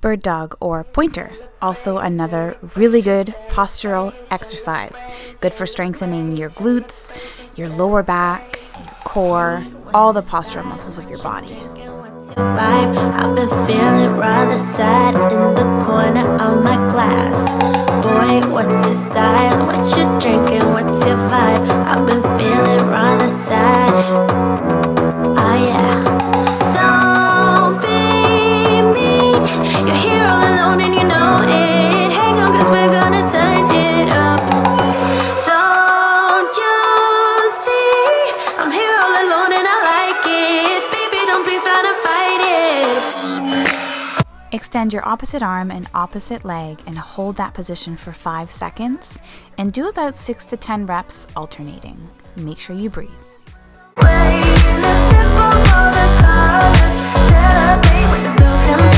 Bird dog or pointer, also another really good postural exercise. Good for strengthening your glutes, your lower back, your core, all the postural muscles of your body. I've been feeling rather sad in the corner of my class. Boy, what's your style? What you drinking? What's your vibe? I've been feeling rather sad. Oh yeah. Don't be mean. You're here all alone and you know it. Hang on, 'cause we're gonna turn it up. Don't you see? I'm here all alone and I like it. Baby, don't please try to fight it. Extend your opposite arm and opposite leg and hold that position for 5 seconds and do about 6 to 10 reps alternating. Make sure you breathe. We're in a sip of all the colors. Celebrate with a real champagne.